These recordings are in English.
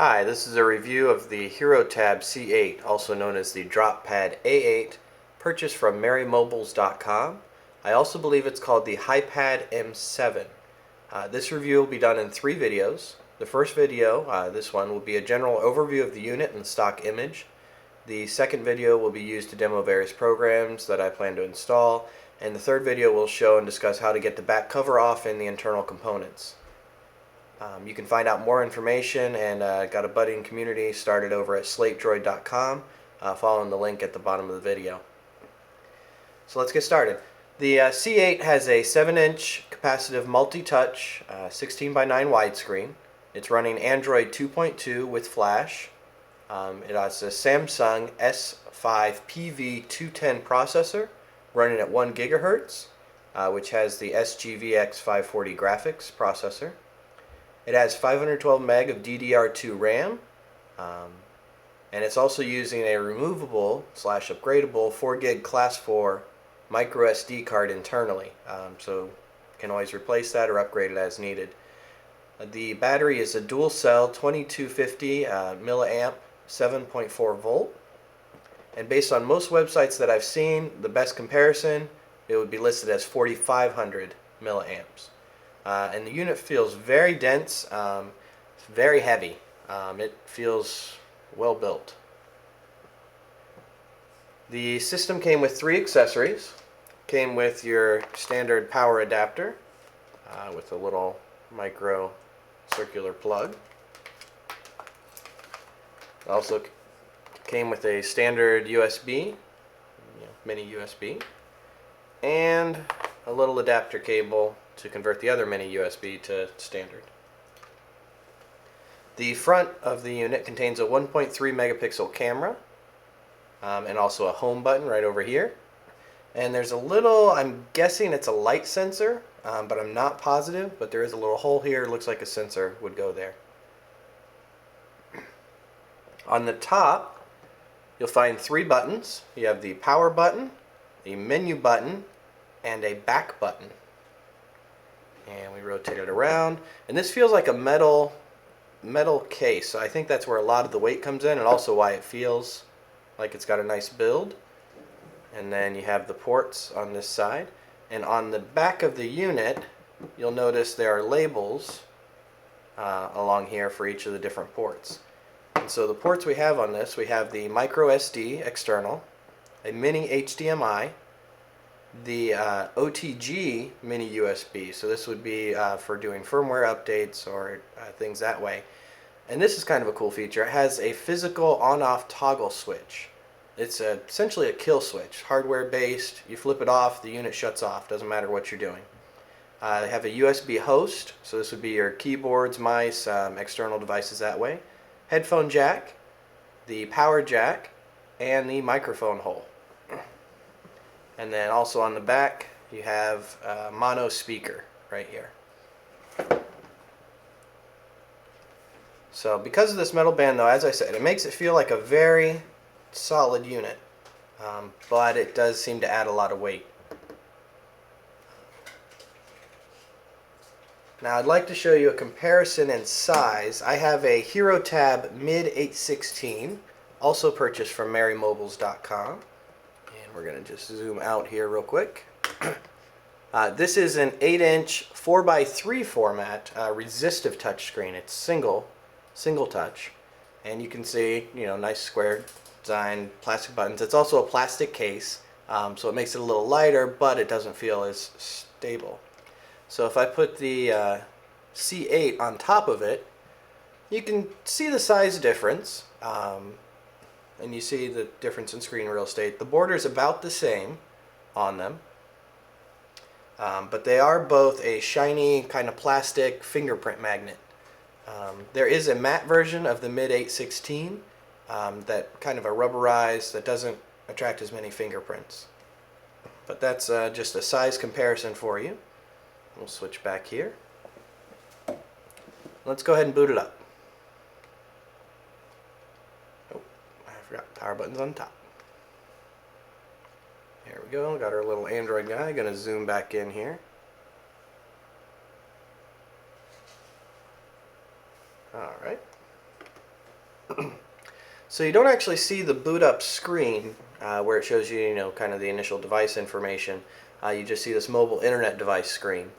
Hi, this is a review of the Herotab C8, also known as the Dropad A8, purchased from MerryMobiles.com. I also believe it's called the Haipad M7. This review will be done in 3 videos. The first video, this one, will be a general overview of the unit and the stock image. The second video will be used to demo various programs that I plan to install, and the third video will show and discuss how to get the back cover off and the internal components. You can find out more information and got a budding community started over at slatedroid.com, following the link at the bottom of the video. So let's get started. The C8 has a 7-inch capacitive multi-touch 16:9 widescreen. It's running Android 2.2 with flash. It has a Samsung S5PV210 processor running at 1 GHz, which has the SGVX540 graphics processor. It has 512 meg of DDR2 RAM, and it's also using a removable / upgradable 4 gig class 4 micro SD card internally, so you can always replace that or upgrade it as needed. The battery is a dual cell 2250 milliamp 7.4 volt, and based on most websites that I've seen, the best comparison, it would be listed as 4500 milliamps. And the unit feels very dense, it's very heavy. It feels well built. The system came with 3 accessories. Came with your standard power adapter with a little micro circular plug. It also came with a standard USB, mini USB, and a little adapter cable to convert the other mini USB to standard. The front of the unit contains a 1.3 megapixel camera and also a home button right over here. And there's a little, I'm guessing it's a light sensor, but I'm not positive, but there is a little hole here. It looks like a sensor would go there. On the top, you'll find 3 buttons. You have the power button, the menu button, and a back button. And we rotate it around, and this feels like a metal case, so I think that's where a lot of the weight comes in, and also why it feels like it's got a nice build. And then you have the ports on this side, and on the back of the unit you'll notice there are labels along here for each of the different ports. And so the ports we have on this, we have the micro SD external, a mini HDMI, the OTG mini USB, so this would be for doing firmware updates or things that way. And this is kind of a cool feature. It has a physical on-off toggle switch. It's essentially a kill switch, hardware based. You flip it off, the unit shuts off, doesn't matter what you're doing. They have a USB host, so this would be your keyboards, mice, external devices that way. Headphone jack, the power jack, and the microphone hole. And then also on the back you have a mono speaker right here. So because of this metal band though, as I said, it makes it feel like a very solid unit, but it does seem to add a lot of weight. Now I'd like to show you a comparison in size. I have a Herotab mid 816, also purchased from MerryMobiles.com. We're going to just zoom out here real quick. This is an 8-inch 4x3 format resistive touchscreen. It's single touch, and you can see, nice square design, plastic buttons. It's also a plastic case, so it makes it a little lighter, but it doesn't feel as stable. So if I put the C8 on top of it, you can see the size difference. And you see the difference in screen real estate. The border is about the same on them, but they are both a shiny kind of plastic fingerprint magnet. There is a matte version of the mid 816 that kind of a rubberized, that doesn't attract as many fingerprints. But that's just a size comparison for you. We'll switch back here. Let's go ahead and boot it up. Power button's on top. There we go, got our little Android guy. Gonna zoom back in here. Alright. So you don't actually see the boot up screen where it shows you, kind of the initial device information. You just see this mobile internet device screen.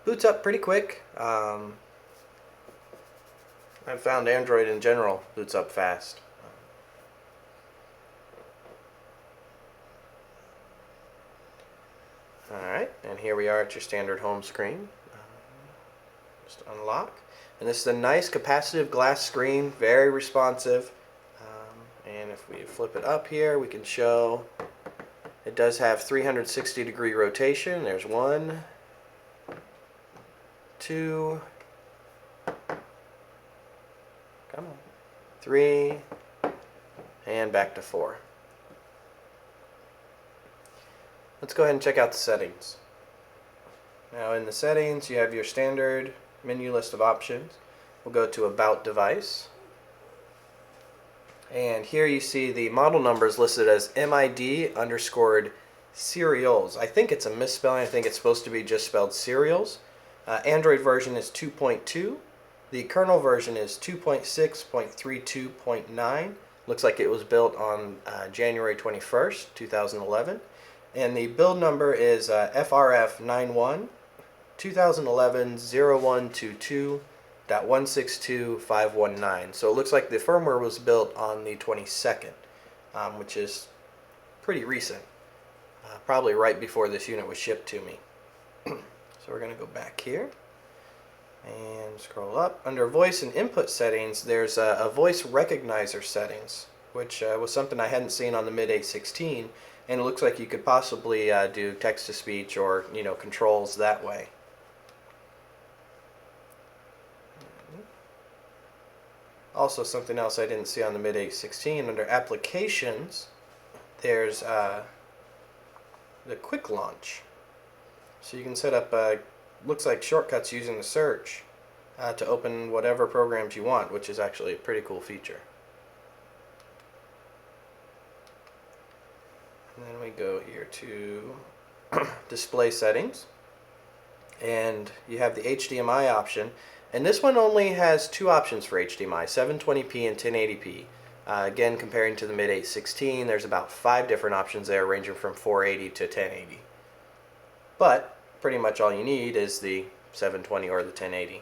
Boots up pretty quick. I've found Android in general boots up fast. Alright, and here we are at your standard home screen. Just unlock. And this is a nice capacitive glass screen, very responsive. And if we flip it up here, we can show it does have 360-degree rotation. There's 1, 2, come on, 3, and back to 4. Let's go ahead and check out the settings. Now in the settings, you have your standard menu list of options. We'll go to About Device. And here you see the model numbers listed as MID_serials. I think it's a misspelling. I think it's supposed to be just spelled serials. Android version is 2.2. The kernel version is 2.6.32.9. Looks like it was built on January 21st, 2011. And the build number is FRF91 2011 0122.162519. So it looks like the firmware was built on the 22nd, which is pretty recent. Probably right before this unit was shipped to me. So we're going to go back here and scroll up. Under voice and input settings, there's a voice recognizer settings, which was something I hadn't seen on the mid 816, and it looks like you could possibly do text-to-speech or controls that way. Also, something else I didn't see on the mid 816, under applications, there's the quick launch. So you can set up looks like shortcuts using the search to open whatever programs you want, which is actually a pretty cool feature. And then we go here to display settings, and you have the HDMI option, and this one only has 2 options for HDMI, 720p and 1080p. Again, comparing to the mid 816, there's about 5 different options there, ranging from 480 to 1080. But pretty much all you need is the 720 or the 1080.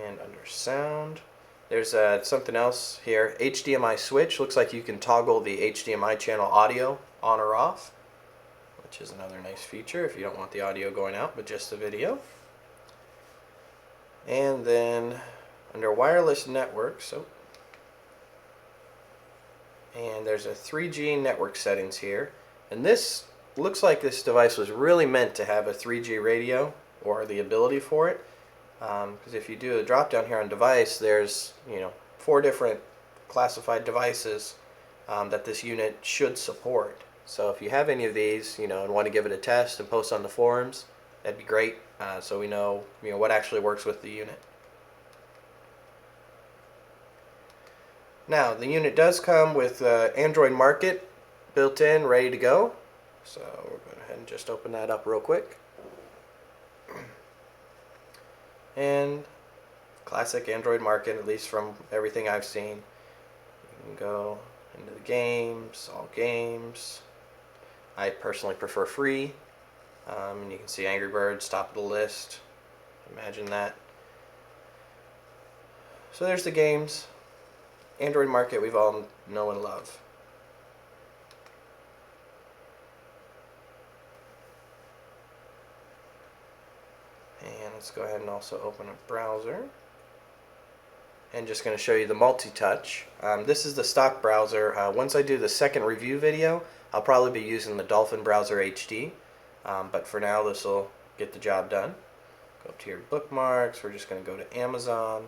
And under sound, there's something else here. HDMI switch. Looks like you can toggle the HDMI channel audio on or off, which is another nice feature if you don't want the audio going out but just the video. And then under wireless networks, and there's a 3G network settings here. And this looks like this device was really meant to have a 3G radio, or the ability for it. Because if you do a drop down here on device, there's 4 different classified devices that this unit should support. So if you have any of these, and want to give it a test and post on the forums, that'd be great. So we know, what actually works with the unit. Now the unit does come with Android Market built in, ready to go. So we're going to go ahead and just open that up real quick. And classic Android Market, at least from everything I've seen. You can go into the games, all games. I personally prefer free. And you can see Angry Birds, top of the list. Imagine that. So there's the games. Android Market we've all know and love. And let's go ahead and also open a browser. And just going to show you the multi-touch. This is the stock browser. Once I do the second review video, I'll probably be using the Dolphin Browser HD. But for now, this will get the job done. Go up to your bookmarks. We're just going to go to Amazon.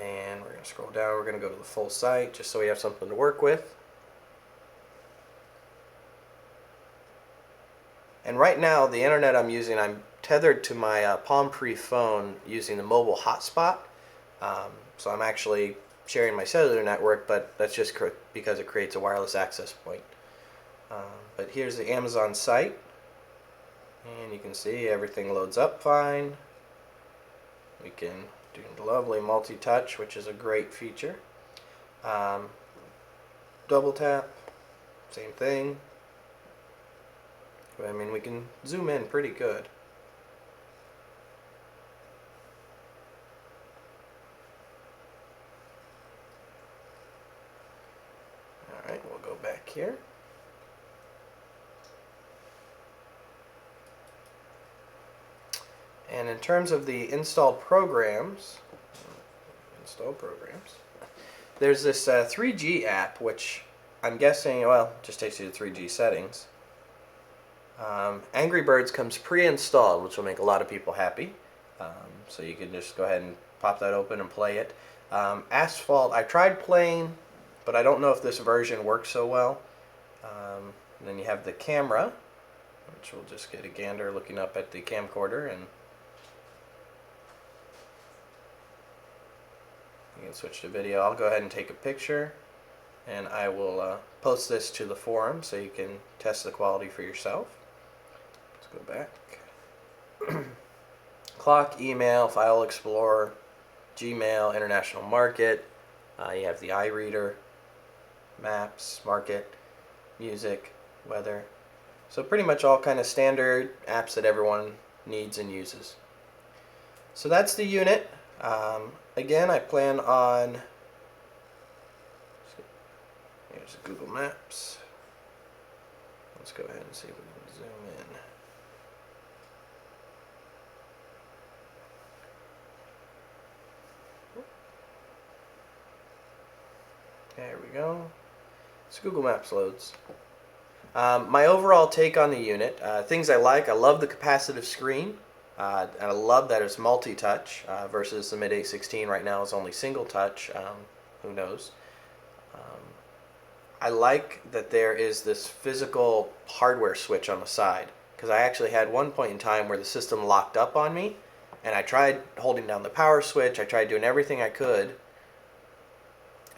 And we're going to scroll down. We're going to go to the full site just so we have something to work with. And right now, the internet I'm using, I'm tethered to my Palm Pre phone using the mobile hotspot. So I'm actually sharing my cellular network, but that's just because it creates a wireless access point. But here's the Amazon site, and you can see everything loads up fine. We can do lovely multi-touch, which is a great feature. Double tap, same thing. I mean, we can zoom in pretty good. Alright, we'll go back here. And in terms of the installed programs, there's this 3G app, which I'm guessing, well, just takes you to 3G settings. Angry Birds comes pre-installed, which will make a lot of people happy. So you can just go ahead and pop that open and play it. Asphalt, I tried playing, but I don't know if this version works so well. And then you have the camera, which we'll just get a gander looking up at the camcorder, and you can switch to video. I'll go ahead and take a picture, and I will post this to the forum so you can test the quality for yourself. Let's go back. Clock, email, file explorer, Gmail, international market. You have the iReader, maps, market, music, weather. So pretty much all kind of standard apps that everyone needs and uses. So that's the unit. Again, I plan on, here's Google Maps. Let's go ahead and see if we can zoom in. There we go. So Google Maps loads. My overall take on the unit, things I like, I love the capacitive screen. And I love that it's multi-touch versus the mid-816 right now is only single touch. Who knows? I like that there is this physical hardware switch on the side, because I actually had one point in time where the system locked up on me, and I tried holding down the power switch. I tried doing everything I could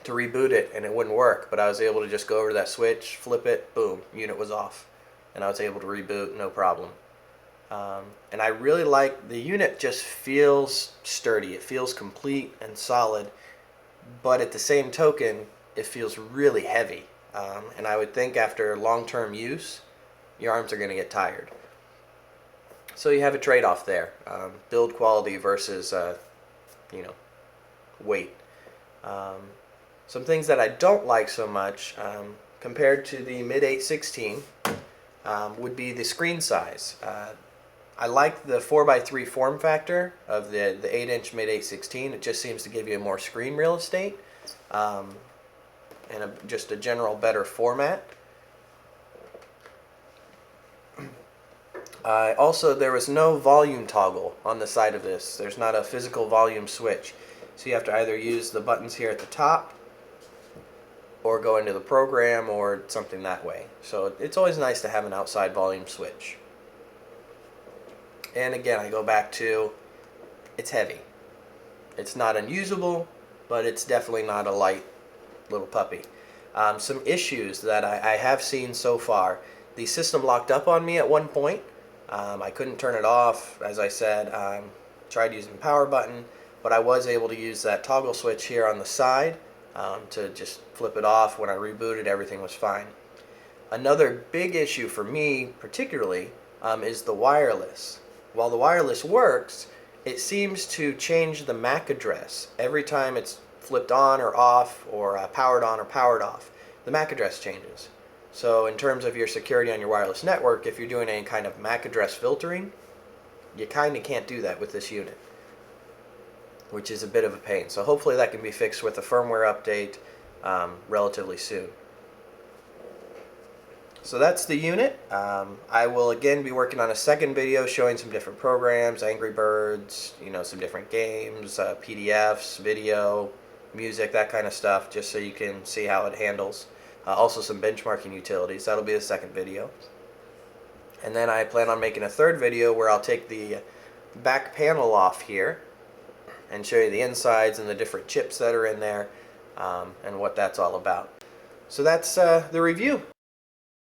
to reboot it, and it wouldn't work, but I was able to just go over to that switch, flip it, boom, unit was off, and I was able to reboot, no problem. And I really like the unit. Just feels sturdy. It feels complete and solid, but at the same token, it feels really heavy. And I would think after long-term use, your arms are going to get tired. So you have a trade-off there: build quality versus, weight. Some things that I don't like so much, compared to the mid-816, would be the screen size. I like the 4x3 form factor of the 8-inch mid-816. It just seems to give you more screen real estate, and just a general better format. Also, there was no volume toggle on the side of this. There's not a physical volume switch. So you have to either use the buttons here at the top, or go into the program, or something that way. So it's always nice to have an outside volume switch. And again, I go back to, it's heavy. It's not unusable, but it's definitely not a light little puppy. Some issues that I have seen so far: the system locked up on me at one point. I couldn't turn it off, as I said. Tried using the power button, but I was able to use that toggle switch here on the side to just flip it off. When I rebooted, everything was fine. Another big issue for me particularly is the wireless. While the wireless works, it seems to change the MAC address every time it's flipped on or off, or powered on or powered off. The MAC address changes. So in terms of your security on your wireless network, if you're doing any kind of MAC address filtering, you kind of can't do that with this unit, which is a bit of a pain. So hopefully that can be fixed with a firmware update relatively soon. So that's the unit. I will again be working on a second video showing some different programs, Angry Birds, some different games, PDFs, video, music, that kind of stuff, just so you can see how it handles. Also some benchmarking utilities. That'll be the second video. And then I plan on making a third video where I'll take the back panel off here and show you the insides and the different chips that are in there, and what that's all about. So that's the review.